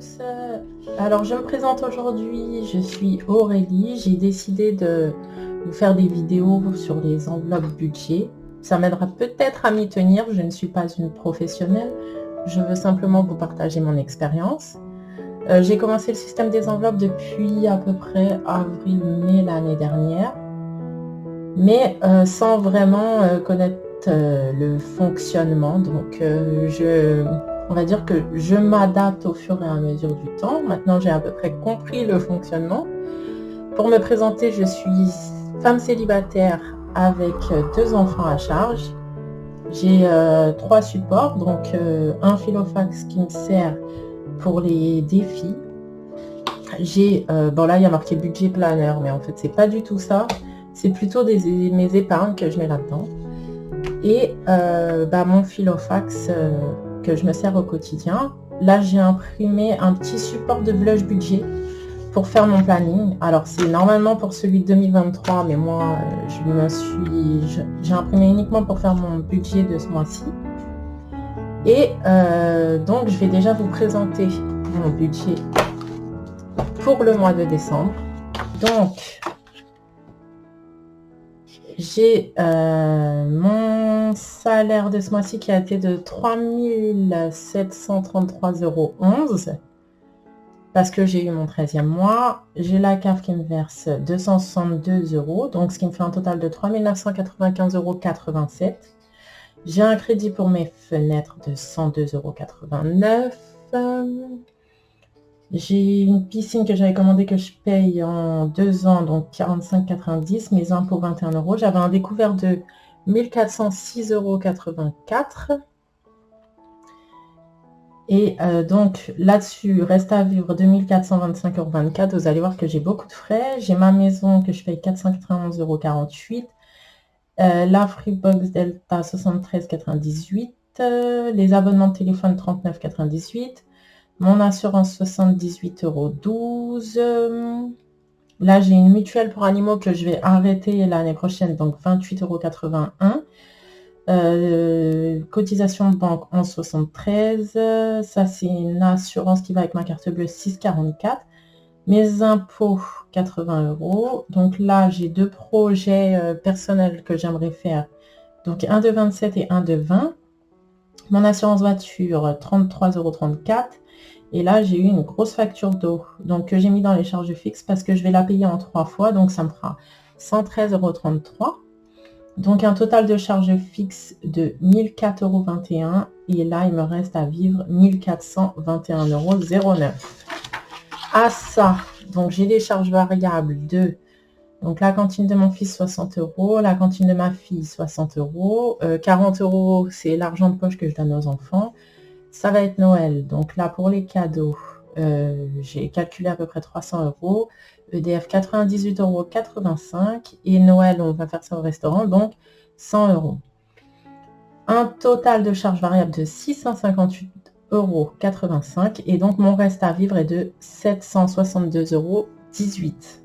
tous. Alors je me présente aujourd'hui, je suis Aurélie. J'ai décidé de vous faire des vidéos sur les enveloppes budget. Ça m'aidera peut-être à m'y tenir. Je ne suis pas une professionnelle. Je veux simplement vous partager mon expérience. J'ai commencé le système des enveloppes depuis à peu près avril-mai l'année dernière. Mais sans vraiment connaître le fonctionnement. Donc on va dire que je m'adapte au fur et à mesure du temps. Maintenant, j'ai à peu près compris le fonctionnement. Pour me présenter, je suis femme célibataire avec 2 enfants à charge. J'ai 3 supports, donc un filofax qui me sert pour les défis. J'ai, bon là il y a marqué budget planner, mais en fait c'est pas du tout ça. C'est plutôt mes épargnes que je mets là-dedans. Et mon filofax que je me sers au quotidien. Là, j'ai imprimé un petit support de blush budget pour faire mon planning. Alors, c'est normalement pour celui de 2023, mais moi, j'ai imprimé uniquement pour faire mon budget de ce mois-ci. Et donc, je vais déjà vous présenter mon budget pour le mois de décembre. Donc, j'ai mon salaire de ce mois-ci qui a été de 3 733,11 € parce que j'ai eu mon 13e mois. J'ai la CAF qui me verse 262 €, donc ce qui me fait un total de 3 995,87 €. J'ai un crédit pour mes fenêtres de 102,89 €. J'ai une piscine que j'avais commandée que je paye en 2 ans, donc 45,90 €, mes impôts 21 €. J'avais un découvert de 1406,84 €. Et donc là-dessus, reste à vivre 2425,24 €. Vous allez voir que j'ai beaucoup de frais. J'ai ma maison que je paye 491,48 €. La Freebox Delta 73,98 €. Les abonnements de téléphone 39,98 €. Mon assurance 78,12 €. Là, j'ai une mutuelle pour animaux que je vais arrêter l'année prochaine, donc 28,81 €. Cotisation de banque 11,73 €. Ça, c'est une assurance qui va avec ma carte bleue 6,44 €. Mes impôts 80 €. Donc là, j'ai 2 projets personnels que j'aimerais faire. Donc un de 27 et un de 20. Mon assurance voiture 33,34 €. Et là, j'ai eu une grosse facture d'eau, donc que j'ai mis dans les charges fixes parce que je vais la payer en 3 fois, donc ça me fera 113,33 €. Donc un total de charges fixes de 1004,21 €. Et là, il me reste à vivre 1421,09 €. À ça, donc j'ai des charges variables de... Donc la cantine de mon fils 60 €, la cantine de ma fille 60 €, 40 €, c'est l'argent de poche que je donne aux enfants. Ça va être Noël. Donc là, pour les cadeaux, j'ai calculé à peu près 300 €. EDF 98,85 € et Noël, on va faire ça au restaurant, donc 100 €. Un total de charges variables de 658,85 € et donc mon reste à vivre est de 762,18 €.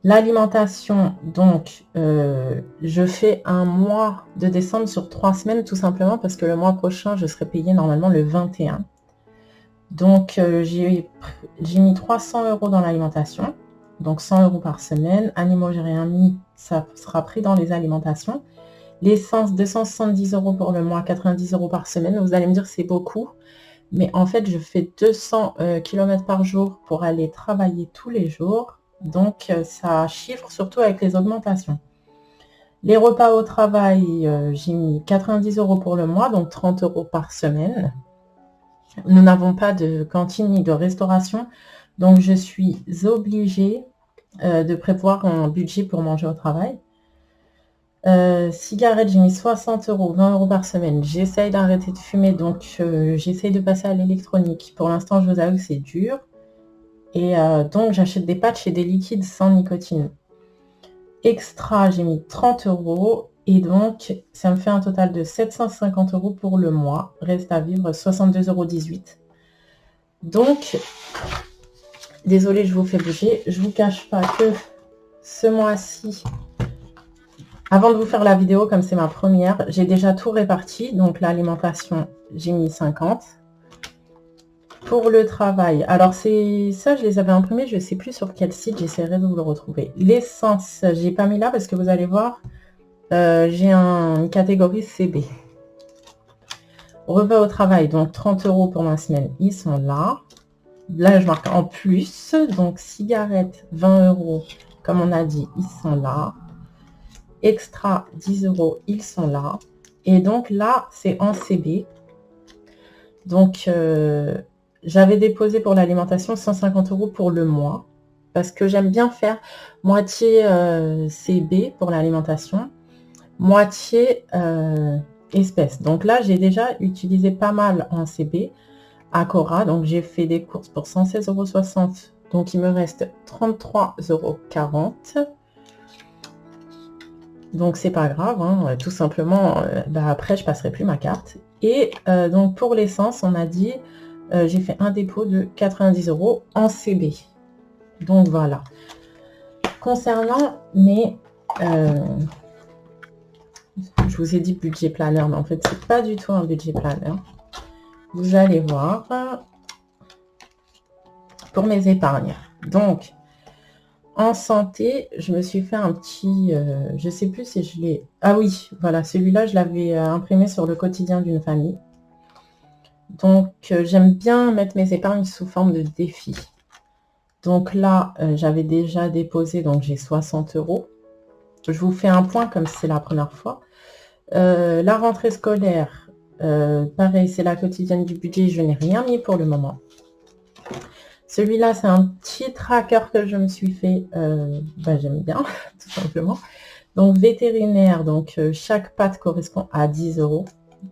L'alimentation, donc, je fais un mois de décembre sur 3 semaines, tout simplement parce que le mois prochain, je serai payée normalement le 21. Donc, j'ai mis 300 € dans l'alimentation, donc 100 € par semaine. Animaux, j'ai rien mis, ça sera pris dans les alimentations. L'essence, 270 € pour le mois, 90 € par semaine. Vous allez me dire, c'est beaucoup. Mais en fait, je fais 200 km par jour pour aller travailler tous les jours. Donc, ça chiffre surtout avec les augmentations. Les repas au travail, j'ai mis 90 € pour le mois, donc 30 € par semaine. Nous n'avons pas de cantine ni de restauration, donc je suis obligée de prévoir un budget pour manger au travail. Cigarettes, j'ai mis 60 €, 20 € par semaine. J'essaye d'arrêter de fumer, donc j'essaye de passer à l'électronique. Pour l'instant, je vous avoue que c'est dur. Et donc, j'achète des patchs et des liquides sans nicotine. Extra, j'ai mis 30 € et donc, ça me fait un total de 750 € pour le mois. Reste à vivre 62,18 €. Donc, désolée, je vous fais bouger. Je vous cache pas que ce mois-ci, avant de vous faire la vidéo, comme c'est ma première, j'ai déjà tout réparti. Donc, l'alimentation, j'ai mis 50. pour le travail. Alors, c'est ça, je les avais imprimés. Je ne sais plus sur quel site. J'essaierai de vous le retrouver. L'essence, j'ai pas mis là parce que vous allez voir, j'ai une catégorie CB. Repas au travail, donc 30 € pour ma semaine, ils sont là. Là, je marque en plus. Donc, cigarettes, 20 €, comme on a dit, ils sont là. Extra, 10 €, ils sont là. Et donc là, c'est en CB. Donc, j'avais déposé pour l'alimentation 150 € pour le mois. Parce que j'aime bien faire moitié CB pour l'alimentation, moitié espèces. Donc là, j'ai déjà utilisé pas mal en CB à Cora. Donc, j'ai fait des courses pour 116,60 €. Donc, il me reste 33,40 €. Donc, c'est pas grave. Hein, tout simplement, après, je passerai plus ma carte. Et donc, pour l'essence, on a dit, j'ai fait un dépôt de 90 € en CB. Donc, voilà. Concernant mes... je vous ai dit budget planner, mais en fait, c'est pas du tout un budget planner. Vous allez voir pour mes épargnes. Donc, en santé, je me suis fait un petit... je sais plus si je l'ai... Ah oui, voilà, celui-là, je l'avais imprimé sur le quotidien d'une famille. Donc, j'aime bien mettre mes épargnes sous forme de défi. Donc là, j'avais déjà déposé, donc j'ai 60 €. Je vous fais un point comme c'est la première fois. La rentrée scolaire, pareil, c'est la quotidienne du budget. Je n'ai rien mis pour le moment. Celui-là, c'est un petit tracker que je me suis fait. J'aime bien, tout simplement. Donc, vétérinaire, donc chaque patte correspond à 10 €.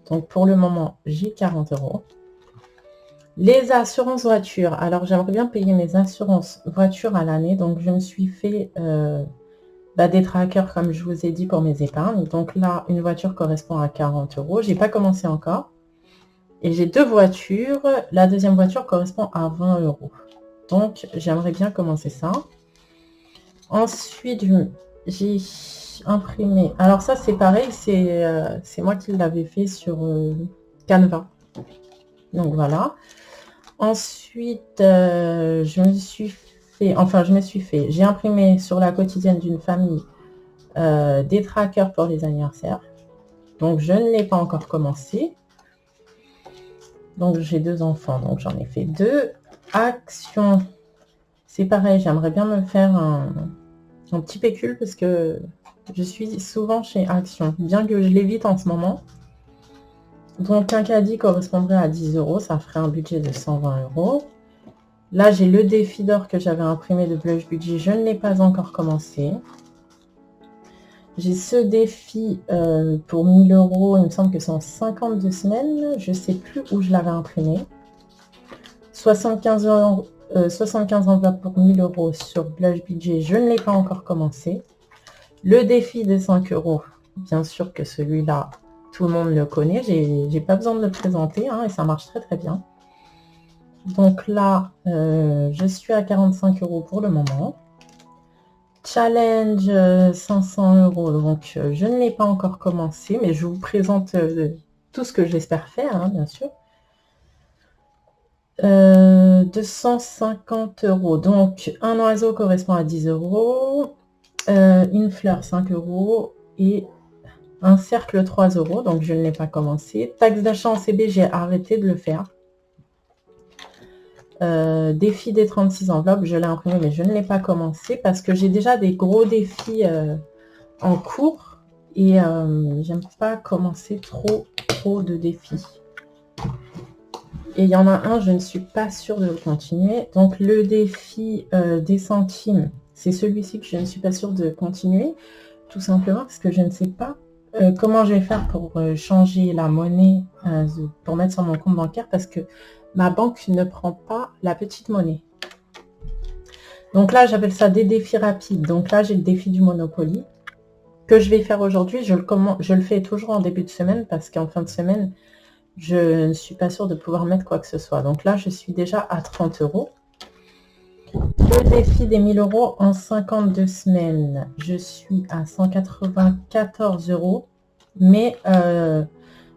Donc, pour le moment, j'ai 40 €. Les assurances voitures. Alors, j'aimerais bien payer mes assurances voitures à l'année. Donc, je me suis fait des trackers, comme je vous ai dit, pour mes épargnes. Donc là, une voiture correspond à 40 €. J'ai pas commencé encore. Et j'ai 2 voitures. La deuxième voiture correspond à 20 €. Donc, j'aimerais bien commencer ça. Ensuite, j'ai imprimé. Alors ça, c'est pareil. C'est moi qui l'avais fait sur Canva. Donc, voilà. Ensuite, je me suis fait, j'ai imprimé sur la quotidienne d'une famille des trackers pour les anniversaires. Donc, je ne l'ai pas encore commencé. Donc, j'ai 2 enfants, donc j'en ai fait 2. Action, c'est pareil, j'aimerais bien me faire un petit pécule parce que je suis souvent chez Action, bien que je l'évite en ce moment. Donc, un caddie correspondrait à 10 €, ça ferait un budget de 120 €. Là, j'ai le défi d'or que j'avais imprimé de Blush Budget, je ne l'ai pas encore commencé. J'ai ce défi pour 1000 €, il me semble que c'est en 52 semaines, je ne sais plus où je l'avais imprimé. 75 enveloppes pour 1000 € sur Blush Budget, je ne l'ai pas encore commencé. Le défi des 5 €, bien sûr que celui-là, tout le monde le connaît, j'ai pas besoin de le présenter et ça marche très très bien. Donc là, je suis à 45 € pour le moment. Challenge 500 €, donc je ne l'ai pas encore commencé, mais je vous présente tout ce que j'espère faire, bien sûr. 250 €, donc un oiseau correspond à 10 €, une fleur 5 € et un cercle 3 €, donc je ne l'ai pas commencé. Taxe d'achat en CB, j'ai arrêté de le faire. Défi des 36 enveloppes, je l'ai imprimé mais je ne l'ai pas commencé parce que j'ai déjà des gros défis en cours et j'aime pas commencer trop de défis. Et il y en a un, je ne suis pas sûre de le continuer. Donc le défi des centimes, c'est celui-ci que je ne suis pas sûre de continuer, tout simplement parce que je ne sais pas comment je vais faire pour changer la monnaie pour mettre sur mon compte bancaire parce que ma banque ne prend pas la petite monnaie. Donc là, j'appelle ça des défis rapides. Donc là, j'ai le défi du Monopoly que je vais faire aujourd'hui. Je le fais toujours en début de semaine parce qu'en fin de semaine, je ne suis pas sûre de pouvoir mettre quoi que ce soit. Donc là, je suis déjà à 30 €. Le défi des 1000 € en 52 semaines, je suis à 194 €. Mais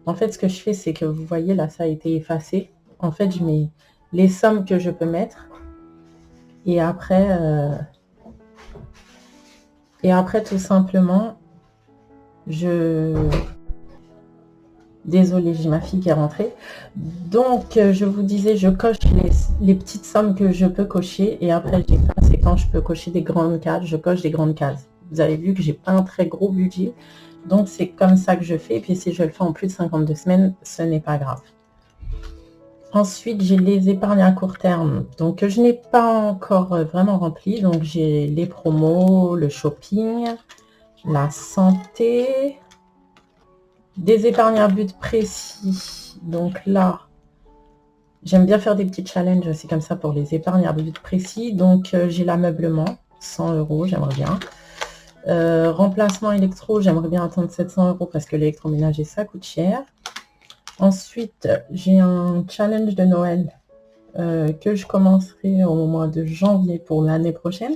en fait, ce que je fais, c'est que vous voyez, là, ça a été effacé. En fait, je mets les sommes que je peux mettre. Et après tout simplement, désolée, j'ai ma fille qui est rentrée. Donc, je vous disais, je coche les petites sommes que je peux cocher. Et après, j'efface. Et quand je peux cocher des grandes cases, je coche des grandes cases. Vous avez vu que j'ai pas un très gros budget. Donc, c'est comme ça que je fais. Et puis, si je le fais en plus de 52 semaines, ce n'est pas grave. Ensuite, j'ai les épargnes à court terme. Donc, je n'ai pas encore vraiment rempli. Donc, j'ai les promos, le shopping, la santé, des épargnes à but précis. Donc là, j'aime bien faire des petits challenges. C'est comme ça pour les épargnes à but précis. Donc, j'ai l'ameublement, 100 €, j'aimerais bien. Remplacement électro, j'aimerais bien attendre 700 € parce que l'électroménager, ça coûte cher. Ensuite, j'ai un challenge de Noël que je commencerai au mois de janvier pour l'année prochaine.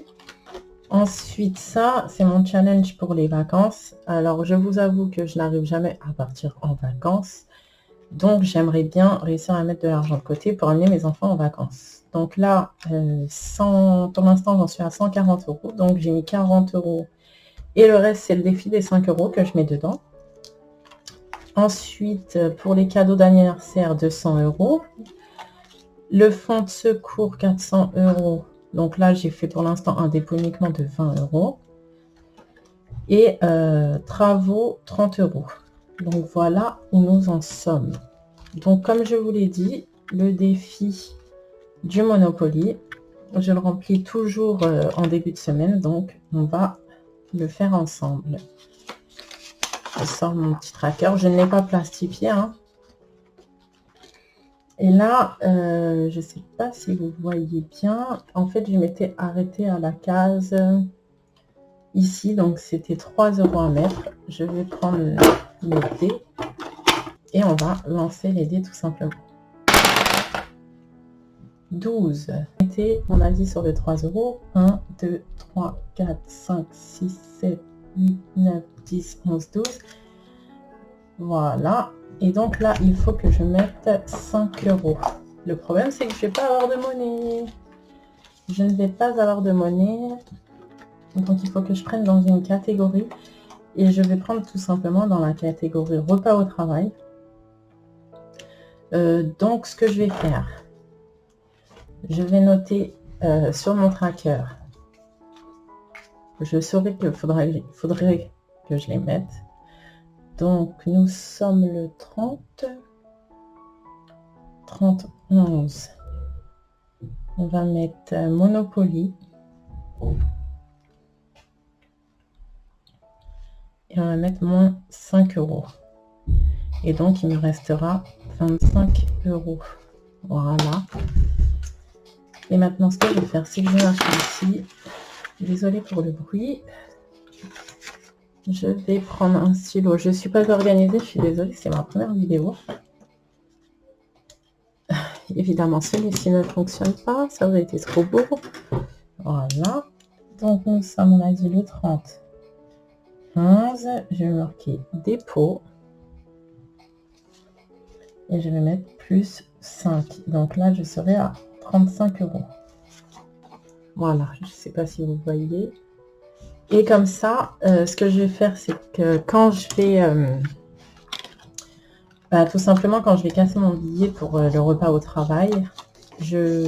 Ensuite, ça, c'est mon challenge pour les vacances. Alors, je vous avoue que je n'arrive jamais à partir en vacances. Donc, j'aimerais bien réussir à mettre de l'argent de côté pour amener mes enfants en vacances. Donc là, pour l'instant, j'en suis à 140 €. Donc, j'ai mis 40 €. Et le reste, c'est le défi des 5 € que je mets dedans. Ensuite, pour les cadeaux d'anniversaire, 200 €. Le fonds de secours, 400 €. Donc là, j'ai fait pour l'instant un dépôt uniquement de 20 €. Et travaux, 30 €. Donc voilà où nous en sommes. Donc comme je vous l'ai dit, le défi du Monopoly, je le remplis toujours en début de semaine. Donc on va le faire ensemble. Je sors mon petit tracker. Je ne l'ai pas plastifié. Hein. Et là, je ne sais pas si vous voyez bien. En fait, je m'étais arrêtée à la case ici. Donc, c'était 3 € à mettre. Je vais prendre les dés. Et on va lancer les dés tout simplement. 12. Mettez mon avis sur les 3 €. 1, 2, 3, 4, 5, 6, 7, 8, 9, 10, 11, 12. Voilà. Et donc là, il faut que je mette 5 €. Le problème, c'est que je ne vais pas avoir de monnaie. Je ne vais pas avoir de monnaie. Donc, il faut que je prenne dans une catégorie. Et je vais prendre tout simplement dans la catégorie repas au travail. Donc, ce que je vais faire, je vais noter sur mon tracker. Je saurais qu'il faudrait que je les mette. Donc, nous sommes le 31. On va mettre Monopoly. Et on va mettre moins 5 €. Et donc, il me restera 25 €. Voilà. Et maintenant, ce que je vais faire, c'est que je vais marcher ici. Désolée pour le bruit. Je vais prendre un stylo. Je ne suis pas organisée, je suis désolée, c'est ma première vidéo. Évidemment, celui-ci ne fonctionne pas, ça aurait été trop beau. Voilà. Donc, nous sommes, on a dit le 30. 11. Je vais marquer dépôt. Et je vais mettre plus 5. Donc là, je serai à 35 €. Voilà, je ne sais pas si vous voyez. Et comme ça, ce que je vais faire, c'est que quand je vais... tout simplement, quand je vais casser mon billet pour le repas au travail, je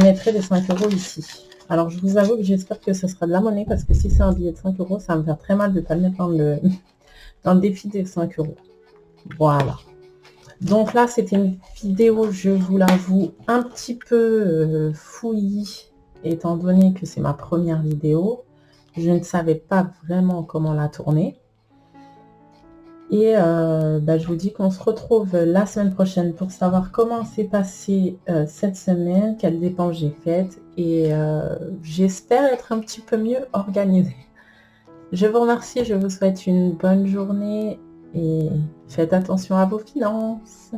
mettrai les 5 € ici. Alors, je vous avoue que j'espère que ce sera de la monnaie, parce que si c'est un billet de 5 €, ça va me faire très mal de ne pas le mettre dans le défi des 5 €. Voilà. Donc là, c'était une vidéo, je vous l'avoue, un petit peu fouillie, étant donné que c'est ma première vidéo. Je ne savais pas vraiment comment la tourner. Et je vous dis qu'on se retrouve la semaine prochaine pour savoir comment s'est passé cette semaine, quelles dépenses j'ai faites. Et j'espère être un petit peu mieux organisée. Je vous remercie, je vous souhaite une bonne journée et faites attention à vos finances.